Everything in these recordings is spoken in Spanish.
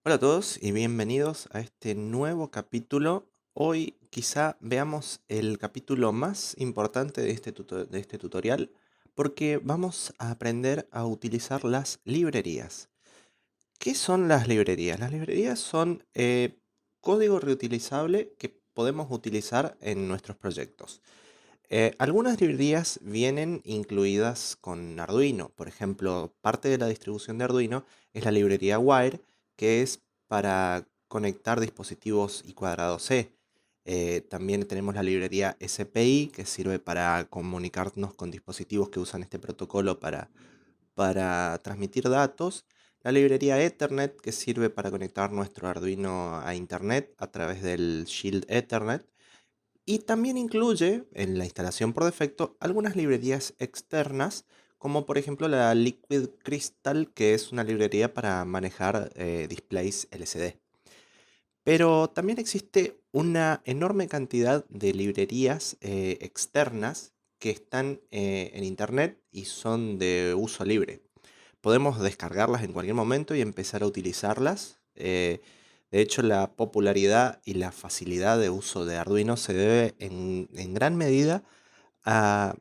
Hola a todos y bienvenidos a este nuevo capítulo. Hoy quizá veamos el capítulo más importante de este tutorial porque vamos a aprender a utilizar las librerías. ¿Qué son las librerías? Las librerías son código reutilizable que podemos utilizar en nuestros proyectos. Algunas librerías vienen incluidas con Arduino. Por ejemplo, parte de la distribución de Arduino es la librería Wire, que es para conectar dispositivos y cuadrado C. También tenemos la librería SPI, que sirve para comunicarnos con dispositivos que usan este protocolo para transmitir datos. La librería Ethernet, que sirve para conectar nuestro Arduino a Internet a través del Shield Ethernet. Y también incluye en la instalación por defecto algunas librerías externas, como por ejemplo la Liquid Crystal, que es una librería para manejar displays LCD. Pero también existe una enorme cantidad de librerías externas que están en Internet y son de uso libre. Podemos descargarlas en cualquier momento y empezar a utilizarlas. De hecho, la popularidad y la facilidad de uso de Arduino se debe en gran medida a,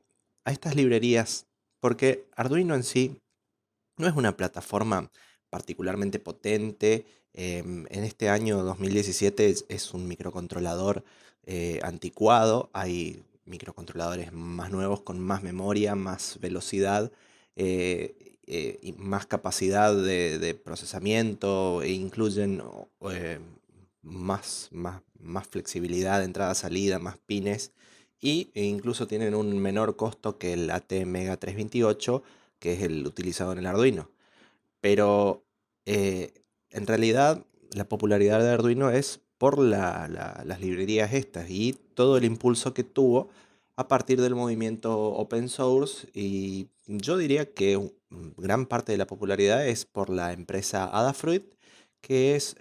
a estas librerías, porque Arduino en sí no es una plataforma particularmente potente. En este año 2017 es un microcontrolador anticuado. Hay microcontroladores más nuevos con más memoria, más velocidad y más capacidad de procesamiento e incluyen más flexibilidad de entrada-salida, más pines e incluso tienen un menor costo que el ATmega 328, que es el utilizado en el Arduino. Pero eh, en realidad la popularidad de Arduino es por las librerías estas y todo el impulso que tuvo a partir del movimiento open source. Y yo diría que gran parte de la popularidad es por la empresa Adafruit, que es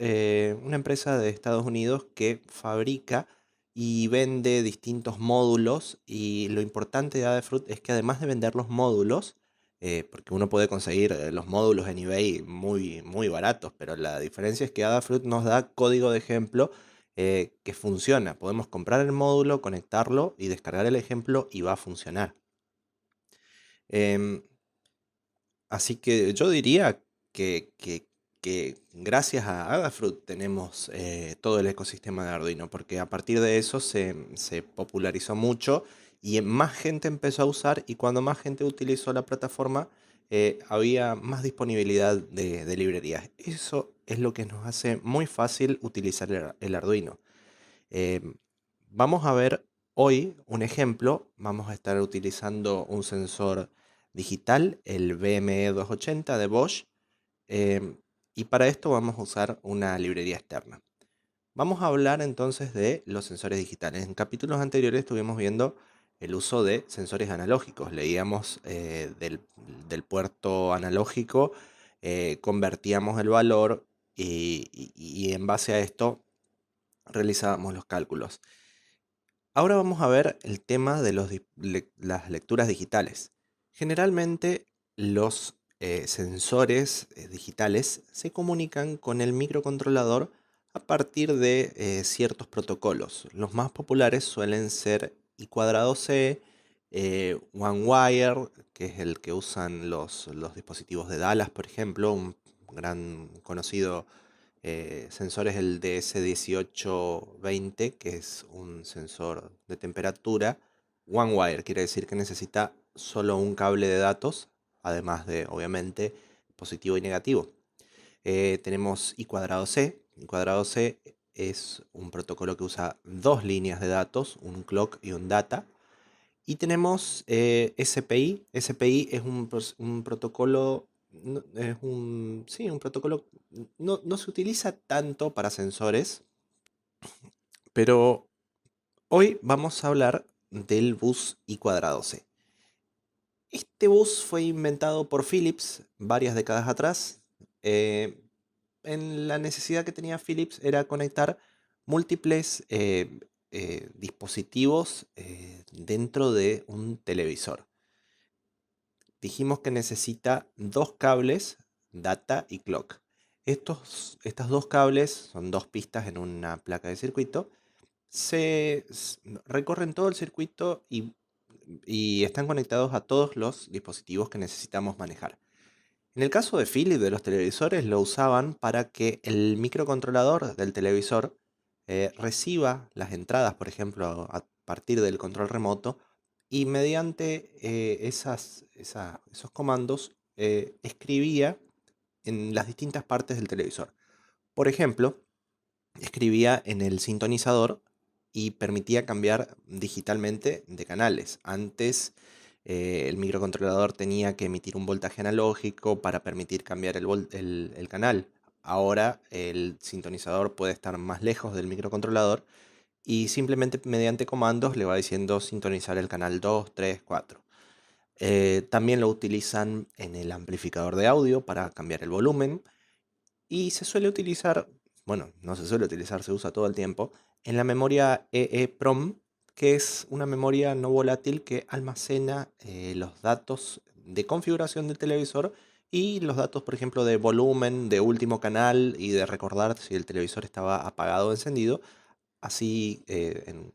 una empresa de Estados Unidos que fabrica y vende distintos módulos. Y lo importante de Adafruit es que además de vender los módulos, porque uno puede conseguir los módulos en eBay muy, muy baratos, pero la diferencia es que Adafruit nos da código de ejemplo que funciona. Podemos comprar el módulo, conectarlo y descargar el ejemplo y va a funcionar. Em, Así que yo diría que gracias a Adafruit tenemos todo el ecosistema de Arduino, porque a partir de eso se popularizó mucho y más gente empezó a usar, y cuando más gente utilizó la plataforma, había más disponibilidad de librerías. Eso es lo que nos hace muy fácil utilizar el Arduino. Em, Vamos a ver hoy un ejemplo. Vamos a estar utilizando un sensor digital, el BME280 de Bosch, em, y para esto vamos a usar una librería externa. Vamos a hablar entonces de los sensores digitales. En capítulos anteriores estuvimos viendo el uso de sensores analógicos. Leíamos del puerto analógico, convertíamos el valor y en base a esto realizábamos los cálculos. Ahora vamos a ver el tema de las lecturas digitales. Generalmente los sensores digitales se comunican con el microcontrolador a partir de ciertos protocolos. Los más populares suelen ser I cuadrado C, OneWire, que es el que usan los dispositivos de Dallas, por ejemplo, un gran conocido sensor es el DS1820, que es un sensor de temperatura. One wire quiere decir que necesita solo un cable de datos, además de, obviamente, positivo y negativo. Tenemos I cuadrado C. I cuadrado C es un protocolo que usa dos líneas de datos, un clock y un data. Y tenemos SPI. SPI es un protocolo, sí, un protocolo, no se utiliza tanto para sensores, pero hoy vamos a hablar del bus I cuadrado C. Este bus fue inventado por Philips varias décadas atrás. eh, en la necesidad que tenía Philips era conectar múltiples dispositivos dentro de un televisor. Dijimos que necesita dos cables, data y clock. Estas dos cables, son dos pistas en una placa de circuito, recorren todo el circuito y están conectados a todos los dispositivos que necesitamos manejar. En el caso de Philips, de los televisores, lo usaban para que el microcontrolador del televisor reciba las entradas, por ejemplo, a partir del control remoto, y mediante esos comandos escribía en las distintas partes del televisor. Por ejemplo, escribía en el sintonizador y permitía cambiar digitalmente de canales. Antes el microcontrolador tenía que emitir un voltaje analógico para permitir cambiar el canal. Ahora el sintonizador puede estar más lejos del microcontrolador y simplemente mediante comandos le va diciendo sintonizar el canal 2, 3, 4. También lo utilizan en el amplificador de audio para cambiar el volumen y se suele utilizar, bueno, no se suele utilizar, se usa todo el tiempo, en la memoria EEPROM, que es una memoria no volátil que almacena los datos de configuración del televisor y los datos, por ejemplo, de volumen, de último canal y de recordar si el televisor estaba apagado o encendido. Así,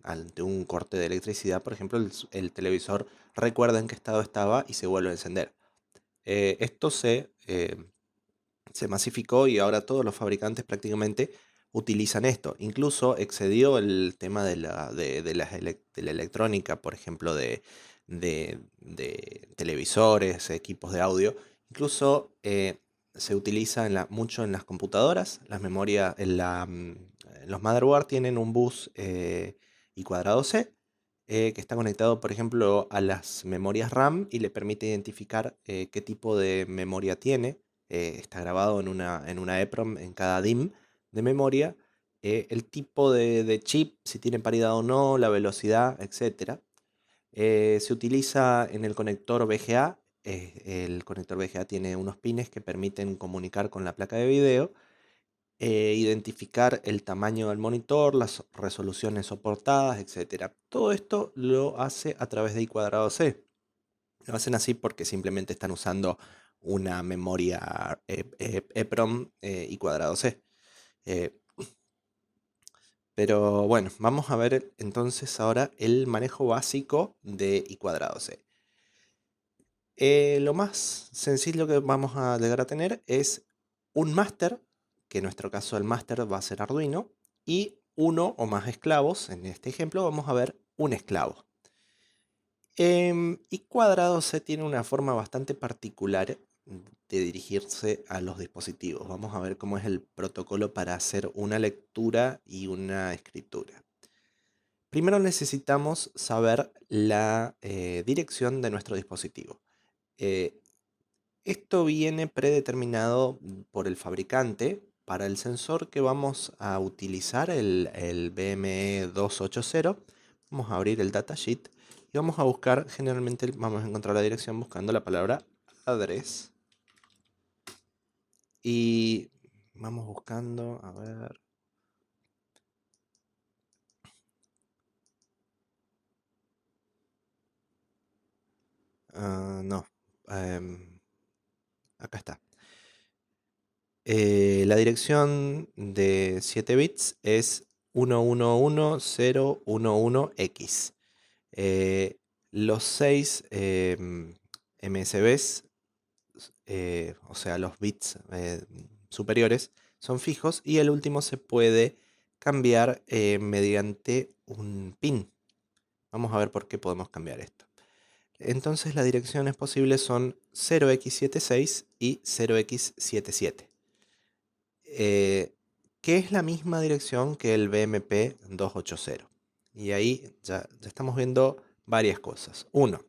ante un corte de electricidad, por ejemplo, el televisor recuerda en qué estado estaba y se vuelve a encender. Esto se masificó y ahora todos los fabricantes prácticamente utilizan esto. Incluso excedió el tema de la electrónica, por ejemplo, de televisores, equipos de audio. Incluso se utiliza mucho en las computadoras, las memorias, los motherboard tienen un bus y cuadrado C. Que está conectado, por ejemplo, a las memorias RAM y le permite identificar qué tipo de memoria tiene. Está grabado en una EEPROM en cada DIMM de memoria, el tipo de chip, si tiene paridad o no, la velocidad, etcétera. Se utiliza en el conector VGA. El conector VGA tiene unos pines que permiten comunicar con la placa de video, identificar el tamaño del monitor, las resoluciones soportadas, etcétera. Todo esto lo hace a través de I cuadrado C. Lo hacen así porque simplemente están usando una memoria EEPROM y cuadrado C. Eh, pero bueno, vamos a ver entonces ahora el manejo básico de I cuadrado C. Lo más sencillo que vamos a llegar a tener es un máster, que en nuestro caso el máster va a ser Arduino, y uno o más esclavos. En este ejemplo vamos a ver un esclavo. Y cuadrado C tiene una forma bastante particular de dirigirse a los dispositivos. Vamos a ver cómo es el protocolo para hacer una lectura y una escritura. Primero necesitamos saber la dirección de nuestro dispositivo. Eh, Esto viene predeterminado por el fabricante. Para el sensor que vamos a utilizar, el BME280, vamos a abrir el datasheet y vamos a buscar, generalmente vamos a encontrar la dirección buscando la palabra address. Y vamos buscando, a ver. No. Acá está. La dirección de 7 bits es 111011X. Eh, los 6 MSBs, o sea, los bits superiores, son fijos y el último se puede cambiar mediante un pin. Vamos a ver por qué podemos cambiar esto. Entonces las direcciones posibles son 0x76 y 0x77. Que es la misma dirección que el BMP 280. Y ahí ya estamos viendo varias cosas. Uno,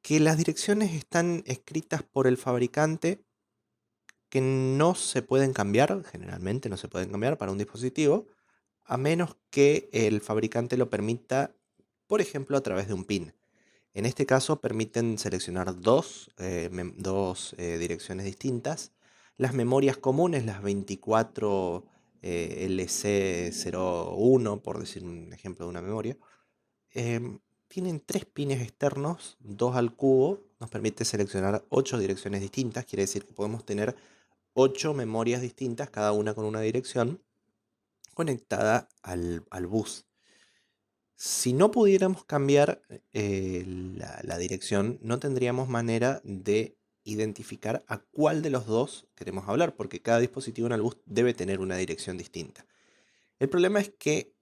que las direcciones están escritas por el fabricante, que no se pueden cambiar, generalmente no se pueden cambiar para un dispositivo, a menos que el fabricante lo permita, por ejemplo, a través de un pin. En este caso permiten seleccionar dos direcciones distintas. Las memorias comunes, las 24 LC01, por decir un ejemplo de una memoria, tienen tres pines externos, dos al cubo, nos permite seleccionar 8 direcciones distintas. Quiere decir que podemos tener 8 memorias distintas, cada una con una dirección, conectada al bus. Si no pudiéramos cambiar la dirección, no tendríamos manera de identificar a cuál de los dos queremos hablar, porque cada dispositivo en el bus debe tener una dirección distinta. El problema es que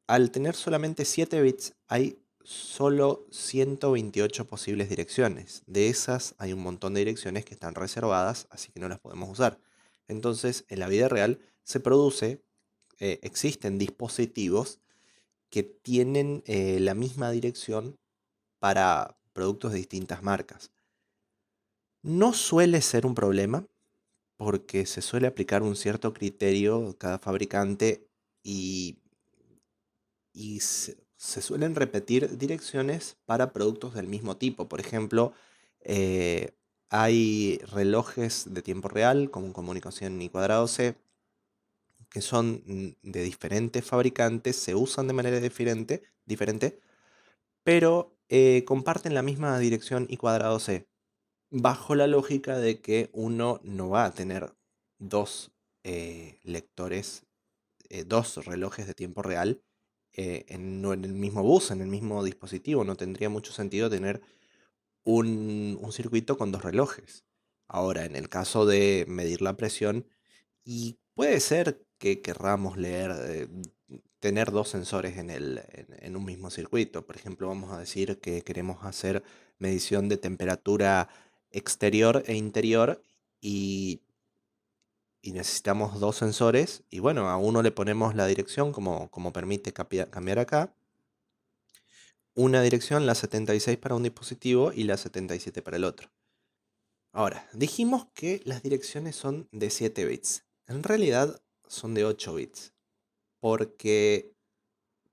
al tener solamente 7 bits, hay solo 128 posibles direcciones. De esas hay un montón de direcciones que están reservadas, así que no las podemos usar. Entonces, en la vida real existen dispositivos que tienen la misma dirección para productos de distintas marcas. No suele ser un problema porque se suele aplicar un cierto criterio cada fabricante y se suelen repetir direcciones para productos del mismo tipo. Por ejemplo, eh, hay relojes de tiempo real con comunicación I²C que son de diferentes fabricantes, se usan de manera diferente, pero comparten la misma dirección I²C, bajo la lógica de que uno no va a tener dos lectores, dos relojes de tiempo real no en el mismo bus, en el mismo dispositivo. No tendría mucho sentido tener un circuito con dos relojes. Ahora, en el caso de medir la presión, y puede ser que querramos tener dos sensores en un mismo circuito. Por ejemplo, vamos a decir que queremos hacer medición de temperatura exterior e interior y, y necesitamos dos sensores. Y bueno, a uno le ponemos la dirección como permite cambiar acá. Una dirección, la 76 para un dispositivo y la 77 para el otro. Ahora, dijimos que las direcciones son de 7 bits. En realidad son de 8 bits, porque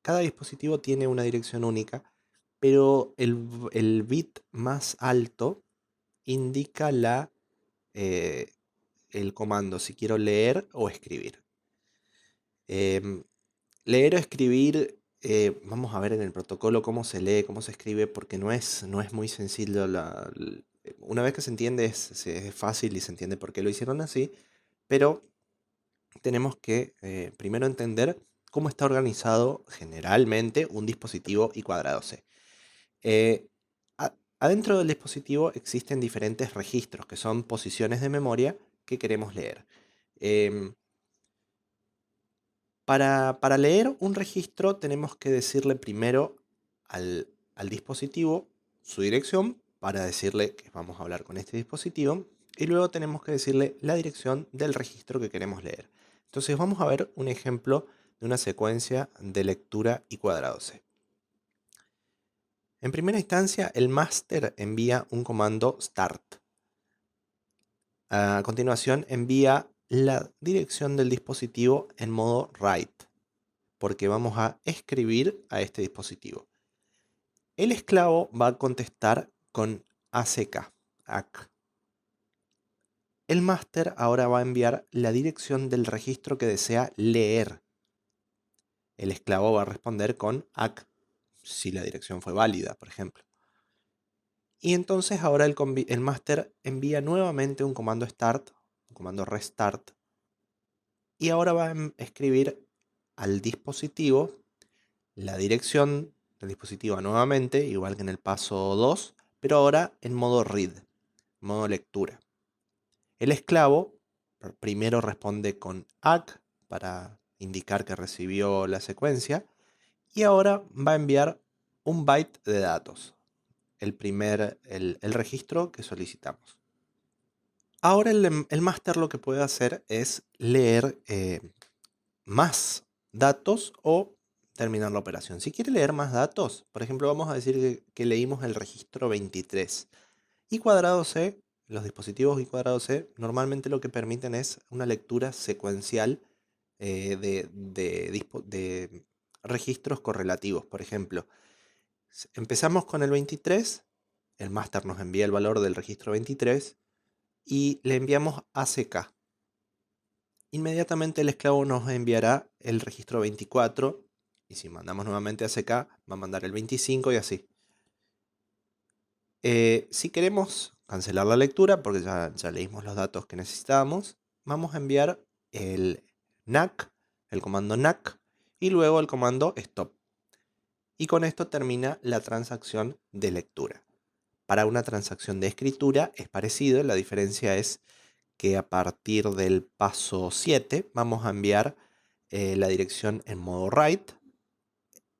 cada dispositivo tiene una dirección única, pero el bit más alto indica eh, el comando si quiero leer o escribir. Em, Leer o escribir, vamos a ver en el protocolo cómo se lee, cómo se escribe, porque no es muy sencillo. Una vez que se entiende es fácil y se entiende por qué lo hicieron así, pero tenemos que primero entender cómo está organizado generalmente un dispositivo I²C. Eh, Adentro del dispositivo existen diferentes registros, que son posiciones de memoria que queremos leer. Em, para leer un registro tenemos que decirle primero al dispositivo su dirección para decirle que vamos a hablar con este dispositivo y luego tenemos que decirle la dirección del registro que queremos leer. Entonces vamos a ver un ejemplo de una secuencia de lectura I²C. En primera instancia, el máster envía un comando start. A continuación envía la dirección del dispositivo en modo write, porque vamos a escribir a este dispositivo. El esclavo va a contestar con ACK, AC. El máster ahora va a enviar la dirección del registro que desea leer. El esclavo va a responder con AC, si la dirección fue válida, por ejemplo. Y entonces ahora el máster envía nuevamente un comando start, un comando restart, y ahora va a escribir al dispositivo la dirección del dispositivo nuevamente, igual que en el paso 2, pero ahora en modo read, modo lectura. El esclavo primero responde con ACK para indicar que recibió la secuencia y ahora va a enviar un byte de datos, el registro que solicitamos. Ahora el máster lo que puede hacer es leer más datos o terminar la operación. Si quiere leer más datos, por ejemplo, vamos a decir que leímos el registro 23. I²C, los dispositivos I²C, normalmente lo que permiten es una lectura secuencial de registros correlativos. Por ejemplo, empezamos con el 23, el máster nos envía el valor del registro 23 y le enviamos ACK. Inmediatamente el esclavo nos enviará el registro 24 y si mandamos nuevamente ACK va a mandar el 25 y así. Si queremos cancelar la lectura porque ya leímos los datos que necesitábamos, vamos a enviar el NAC, el comando NAC, y luego el comando STOP. Y con esto termina la transacción de lectura. Para una transacción de escritura es parecido, la diferencia es que a partir del paso 7 vamos a enviar la dirección en modo write,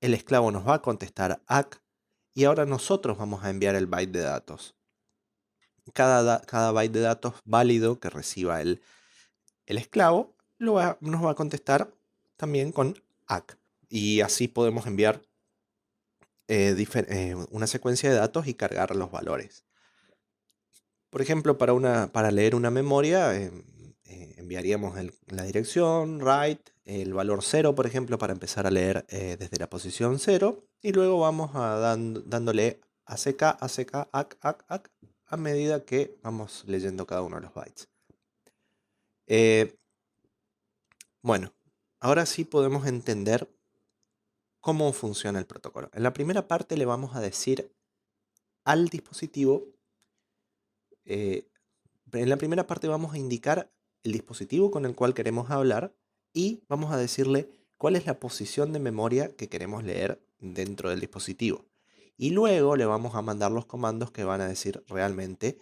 el esclavo nos va a contestar ACK y ahora nosotros vamos a enviar el byte de datos. Cada byte de datos válido que reciba el esclavo nos va a contestar también con ACK. Y así podemos enviar una secuencia de datos y cargar los valores. Por ejemplo, para leer una memoria, enviaríamos la dirección, write, el valor 0, por ejemplo, para empezar a leer desde la posición 0. Y luego vamos dándole ACK, ACK, ACK, ACK, ACK, a medida que vamos leyendo cada uno de los bytes. Bueno, ahora sí podemos entender cómo funciona el protocolo. En la primera parte le vamos a decir al dispositivo, en la primera parte vamos a indicar el dispositivo con el cual queremos hablar y vamos a decirle cuál es la posición de memoria que queremos leer dentro del dispositivo. Y luego le vamos a mandar los comandos que van a decir realmente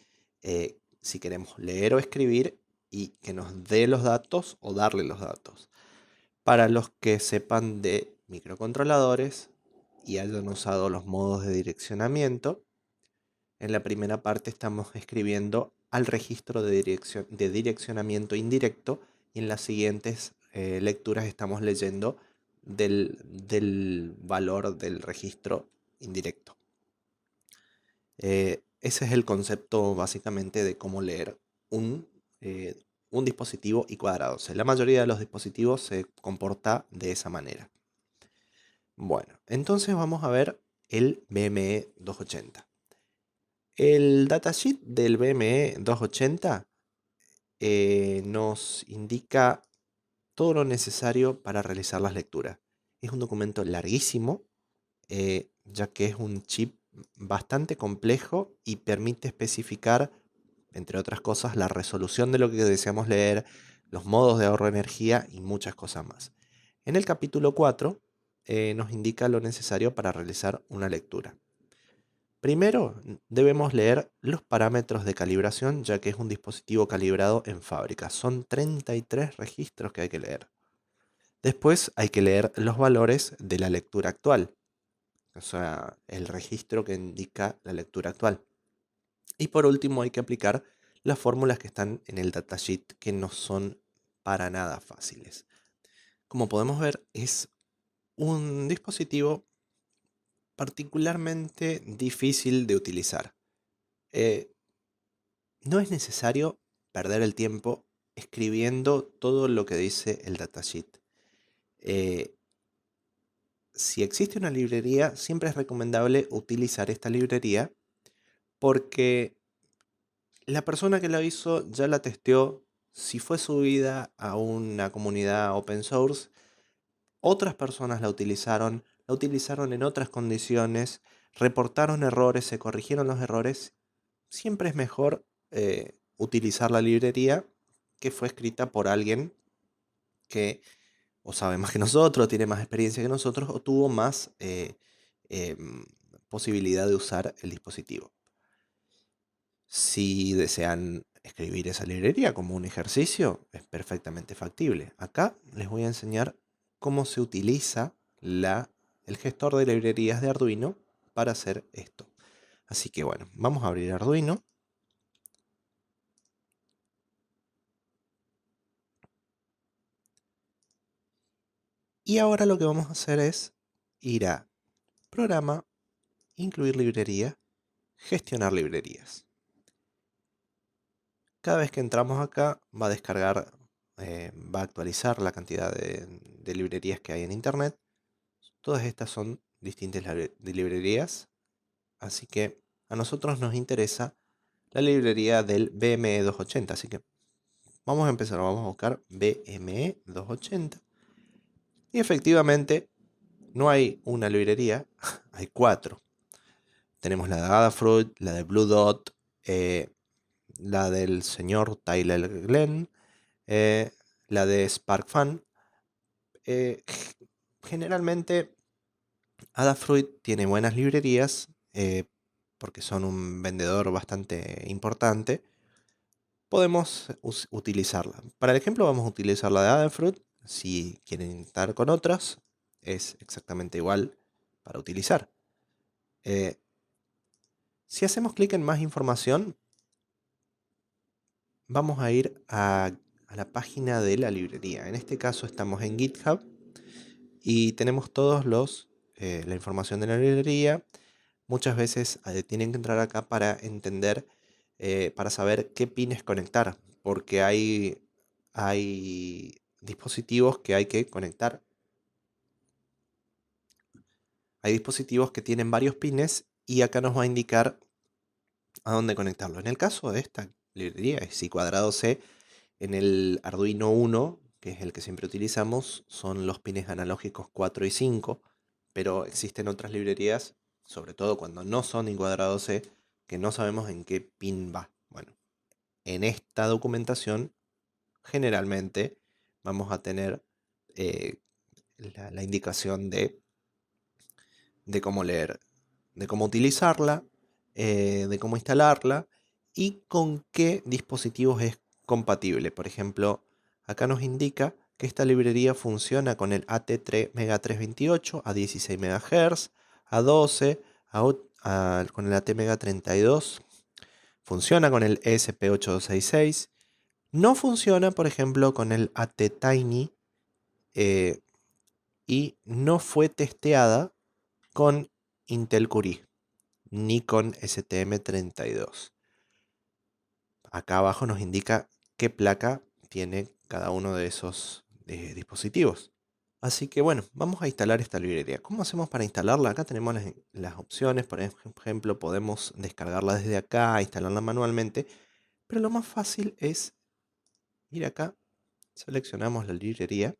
si queremos leer o escribir y que nos dé los datos o darle los datos. Para los que sepan de microcontroladores y hayan usado los modos de direccionamiento, en la primera parte estamos escribiendo al registro de direccionamiento indirecto y en las siguientes lecturas estamos leyendo del valor del registro indirecto. Ese es el concepto básicamente de cómo leer un dispositivo y cuadrados. La mayoría de los dispositivos se comporta de esa manera. Bueno, entonces vamos a ver el BME 280. El datasheet del BME 280 nos indica todo lo necesario para realizar las lecturas. Es un documento larguísimo, ya que es un chip bastante complejo y permite especificar, entre otras cosas, la resolución de lo que deseamos leer, los modos de ahorro de energía y muchas cosas más. En el capítulo 4 nos indica lo necesario para realizar una lectura. Primero, debemos leer los parámetros de calibración, ya que es un dispositivo calibrado en fábrica. Son 33 registros que hay que leer. Después hay que leer los valores de la lectura actual, o sea, el registro que indica la lectura actual. Y por último hay que aplicar las fórmulas que están en el datasheet, que no son para nada fáciles. Como podemos ver, es un dispositivo particularmente difícil de utilizar. No es necesario perder el tiempo escribiendo todo lo que dice el datasheet. Si existe una librería, siempre es recomendable utilizar esta librería porque la persona que la hizo ya la testeó. Si fue subida a una comunidad open source, otras personas la utilizaron en otras condiciones, reportaron errores, se corrigieron los errores. Siempre es mejor utilizar la librería que fue escrita por alguien que o sabe más que nosotros, tiene más experiencia que nosotros o tuvo más posibilidad de usar el dispositivo. Si desean escribir esa librería como un ejercicio, es perfectamente factible. Acá les voy a enseñar cómo se utiliza el gestor de librerías de Arduino para hacer esto. Así que bueno, vamos a abrir Arduino. Y ahora lo que vamos a hacer es ir a Programa, Incluir librería, Gestionar librerías. Cada vez que entramos acá va a descargar, va a actualizar la cantidad de librerías que hay en internet. Todas estas son distintas librerías, así que a nosotros nos interesa la librería del BME 280, así que vamos a empezar, vamos a buscar BME 280 y efectivamente no hay una librería, hay 4. Tenemos la de Adafruit, la de Blue Dot, la del señor Tyler Glenn, Eh, la de SparkFun. Generalmente Adafruit tiene buenas librerías porque son un vendedor bastante importante. Podemos utilizarla. Para el ejemplo vamos a utilizar la de Adafruit. Si quieren estar con otras, es exactamente igual para utilizar. Eh, si hacemos clic en más información, vamos a ir a la página de la librería. En este caso estamos en GitHub y tenemos todos la información de la librería. Muchas veces tienen que entrar acá para entender, para saber qué pines conectar, porque hay dispositivos que hay que conectar. Hay dispositivos que tienen varios pines y acá nos va a indicar a dónde conectarlo. En el caso de esta librería, es I cuadrado C, en el Arduino 1, que es el que siempre utilizamos, son los pines analógicos 4 y 5, pero existen otras librerías, sobre todo cuando no son I cuadrado C, que no sabemos en qué pin va. Bueno, en esta documentación generalmente vamos a tener eh, la indicación de cómo leer, de cómo utilizarla, de cómo instalarla y con qué dispositivos es compatible. Por ejemplo, acá nos indica que esta librería funciona con el AT3 Mega 328 a 16 MHz, a 12, con el AT Mega 32, funciona con el ESP8266, no funciona, por ejemplo, con el AT Tiny y no fue testeada con Intel Curie ni con STM32. Acá abajo nos indica qué placa tiene cada uno de esos dispositivos. Así que bueno, vamos a instalar esta librería. ¿Cómo hacemos para instalarla? Acá tenemos las opciones. Por ejemplo, podemos descargarla desde acá, instalarla manualmente. Pero lo más fácil es ir acá, seleccionamos la librería,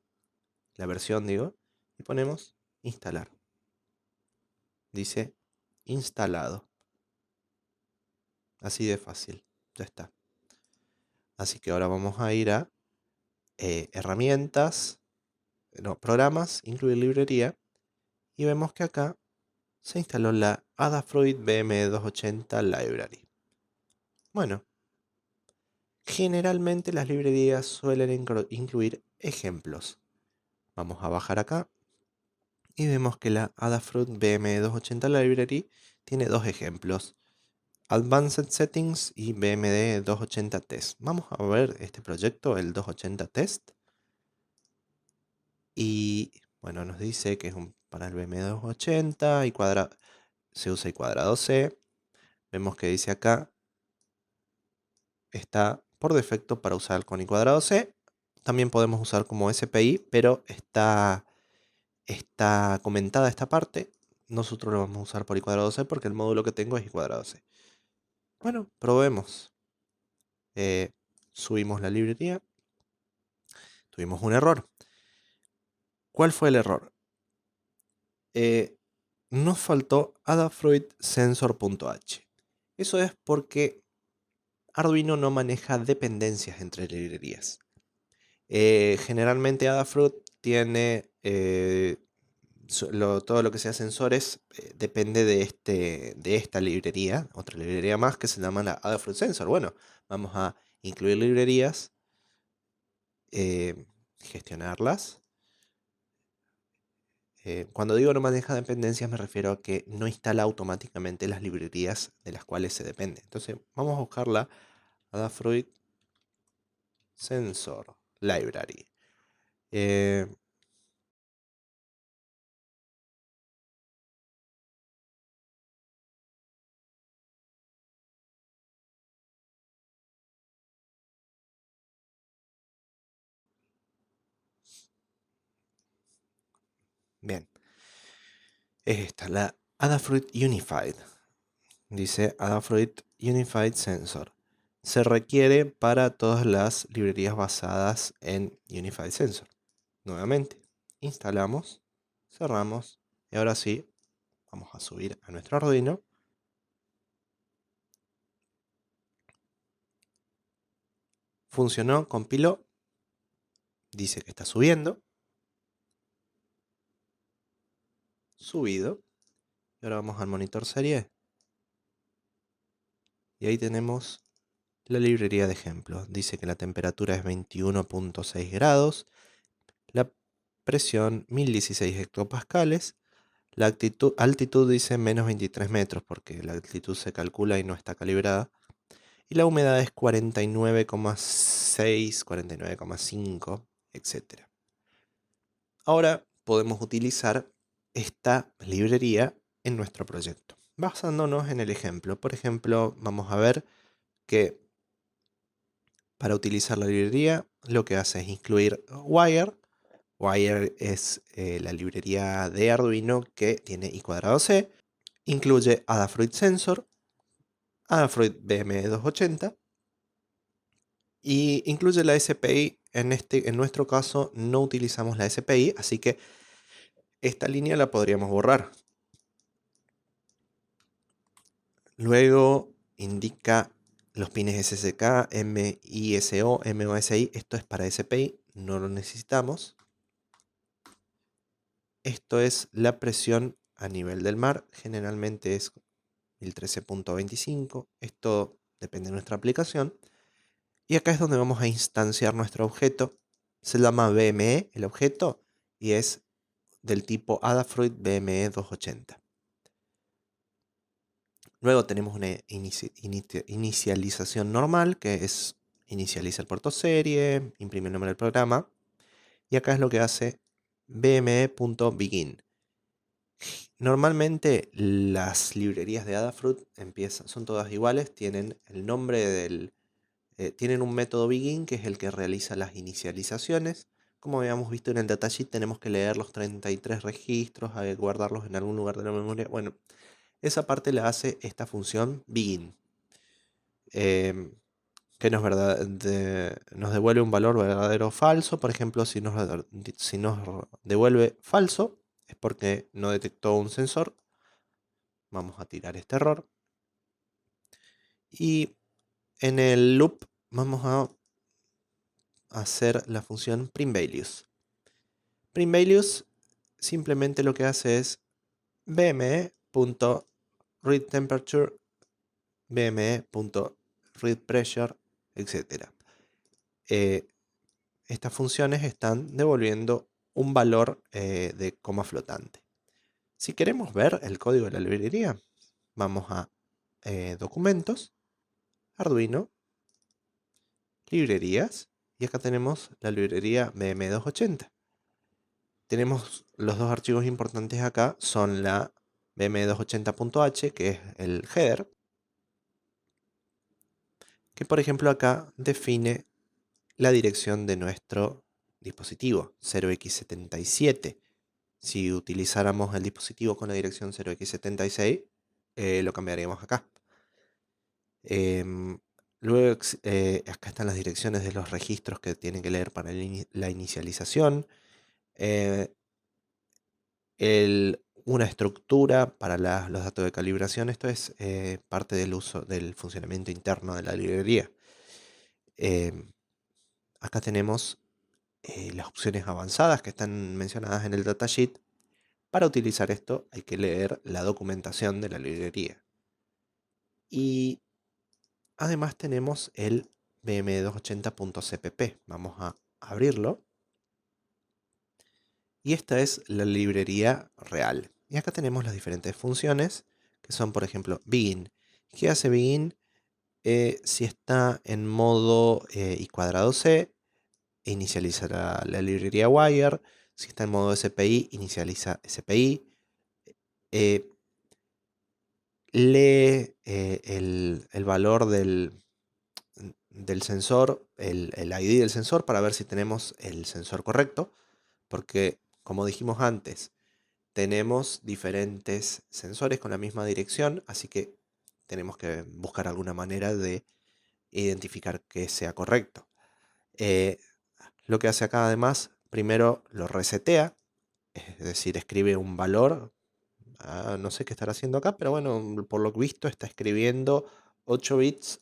la versión digo, y ponemos instalar. Dice instalado. Así de fácil. Ya está. Así que ahora vamos a ir a herramientas, no, programas, incluir librería. Y vemos que acá se instaló la Adafruit BM280 Library. Bueno, generalmente las librerías suelen incluir ejemplos. Vamos a bajar acá y vemos que la Adafruit BM280 Library tiene dos ejemplos. Advanced Settings y BMD 280 Test. Vamos a ver este proyecto, el 280 Test. Y bueno, nos dice que es para el BMD 280 y se usa y cuadrado C. Vemos que dice acá, está por defecto para usar con y cuadrado C. También podemos usar como SPI, pero está comentada esta parte. Nosotros lo vamos a usar por i cuadrado C porque el módulo que tengo es i cuadrado C. Bueno, probemos. Subimos la librería. Tuvimos un error. ¿Cuál fue el error? Nos faltó Adafruit Sensor.h. Eso es porque Arduino no maneja dependencias entre librerías. Generalmente Adafruit tiene todo lo que sea sensores depende de esta librería, otra librería más que se llama la Adafruit Sensor. Bueno, vamos a incluir librerías, gestionarlas. Cuando digo no maneja dependencias me refiero a que no instala automáticamente las librerías de las cuales se depende. Entonces vamos a buscar la Adafruit Sensor Library. Eh, bien, es esta, la Adafruit Unified. Dice Adafruit Unified Sensor. Se requiere para todas las librerías basadas en Unified Sensor. Nuevamente, instalamos, cerramos y ahora sí, vamos a subir a nuestro Arduino. Funcionó, compiló Dice que está subiendo. Subido. Y ahora vamos al monitor serie. Y ahí tenemos la librería de ejemplo. Dice que la temperatura es 21.6 grados. La presión 1016 hectopascales. La altitud dice menos 23 metros porque la altitud se calcula y no está calibrada. Y la humedad es 49,6, 49,5, etc. Ahora podemos utilizar esta librería en nuestro proyecto. Basándonos en el ejemplo. Por ejemplo, vamos a ver que para utilizar la librería lo que hace es incluir Wire. Wire es la librería de Arduino que tiene I²C. Incluye Adafruit Sensor, Adafruit BM280 y incluye la SPI. En nuestro caso no utilizamos la SPI, así que esta línea la podríamos borrar. Luego indica los pines SSK, MISO, MOSI. Esto es para SPI, no lo necesitamos. Esto es la presión a nivel del mar. Generalmente es 1013.25. Esto depende de nuestra aplicación. Y acá es donde vamos a instanciar nuestro objeto. Se llama BME el objeto y es del tipo Adafruit BME280. Luego tenemos una inicialización normal, que es inicializa el puerto serie, imprime el nombre del programa. Y acá es lo que hace bme.begin. Normalmente las librerías de Adafruit son todas iguales, tienen el nombre tienen un método begin que es el que realiza las inicializaciones. Como habíamos visto en el datasheet, tenemos que leer los 33 registros, guardarlos en algún lugar de la memoria. Bueno, esa parte la hace esta función begin, em, que nos devuelve un valor verdadero o falso. Por ejemplo, si nos devuelve falso, es porque no detectó un sensor. Vamos a tirar este error. Y en el loop vamos a hacer la función printValues. PrintValues simplemente lo que hace es bme.readTemperature, bme.readPressure, etc. Estas funciones están devolviendo un valor de coma flotante. Si queremos ver el código de la librería, vamos a Documentos, Arduino, Librerías, y acá tenemos la librería BM280. Tenemos los dos archivos importantes acá, son la bm280.h, que es el header, que por ejemplo acá define la dirección de nuestro dispositivo, 0x77. Si utilizáramos el dispositivo con la dirección 0x76, lo cambiaríamos acá. Luego acá están las direcciones de los registros que tienen que leer para la inicialización. Una estructura para los datos de calibración. Esto es parte del uso del funcionamiento interno de la librería. Acá tenemos las opciones avanzadas que están mencionadas en el datasheet. Para utilizar esto hay que leer la documentación de la librería. Y además tenemos el bm280.cpp. Vamos a abrirlo. Y esta es la librería real. Y acá tenemos las diferentes funciones, que son, por ejemplo, begin. ¿Qué hace begin? Si está en modo I²C, inicializará la librería wire. Si está en modo SPI, inicializa SPI. Lee el valor del sensor, el ID del sensor, para ver si tenemos el sensor correcto. Porque, como dijimos antes, tenemos diferentes sensores con la misma dirección, así que tenemos que buscar alguna manera de identificar que sea correcto. Lo que hace acá además, primero lo resetea, es decir, escribe un valor. No sé qué estará haciendo acá, pero bueno, por lo visto está escribiendo 8 bits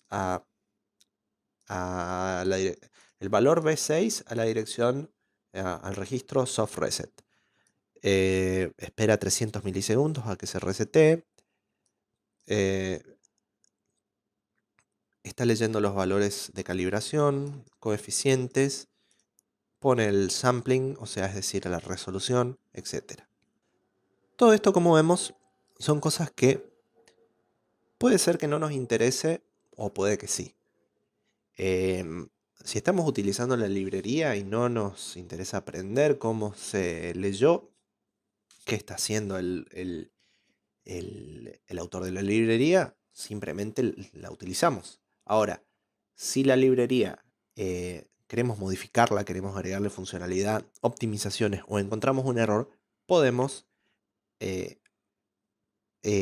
el valor B6 a la dirección al registro soft reset. Espera 300 milisegundos a que se resete. Está leyendo los valores de calibración, coeficientes, pone el sampling, o sea, es decir, la resolución, etc. Todo esto, como vemos, son cosas que puede ser que no nos interese o puede que sí. Si estamos utilizando la librería y no nos interesa aprender cómo se leyó, qué está haciendo el autor de la librería, simplemente la utilizamos. Ahora, si la librería queremos modificarla, queremos agregarle funcionalidad, optimizaciones o encontramos un error, podemos eh,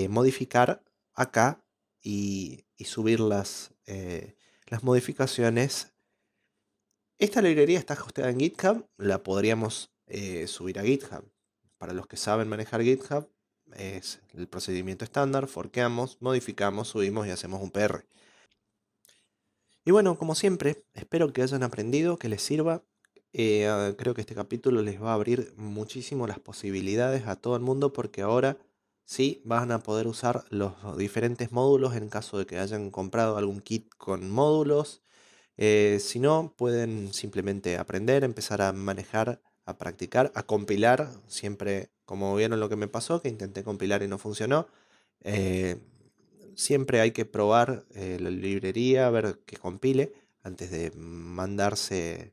modificar acá y subir las modificaciones. Esta librería está hosteada en GitHub, la podríamos subir a GitHub. Para los que saben manejar GitHub, es el procedimiento estándar: forkeamos, modificamos, subimos y hacemos un PR. Y bueno, como siempre, espero que hayan aprendido, que les sirva. Creo que este capítulo les va a abrir muchísimo las posibilidades a todo el mundo, porque ahora sí van a poder usar los diferentes módulos en caso de que hayan comprado algún kit con módulos. Si no, pueden simplemente aprender, empezar a manejar, a practicar, a compilar. Siempre, como vieron lo que me pasó, que intenté compilar y no funcionó. eh, Siempre hay que probar la librería, ver que compile antes de mandarse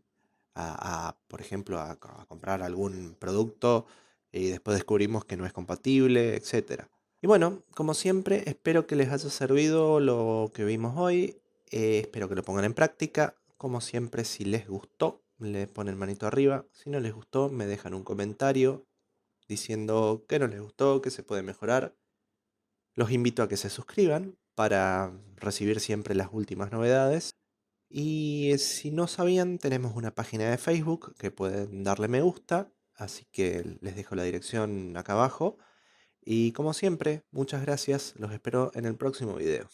por ejemplo, a comprar algún producto y después descubrimos que no es compatible, etcétera. Y bueno, como siempre, espero que les haya servido lo que vimos hoy. Espero que lo pongan en práctica. Como siempre, si les gustó, le ponen manito arriba. Si no les gustó, me dejan un comentario diciendo que no les gustó, que se puede mejorar. Los invito a que se suscriban para recibir siempre las últimas novedades. Y si no sabían, tenemos una página de Facebook que pueden darle me gusta, así que les dejo la dirección acá abajo. Y como siempre, muchas gracias, los espero en el próximo video.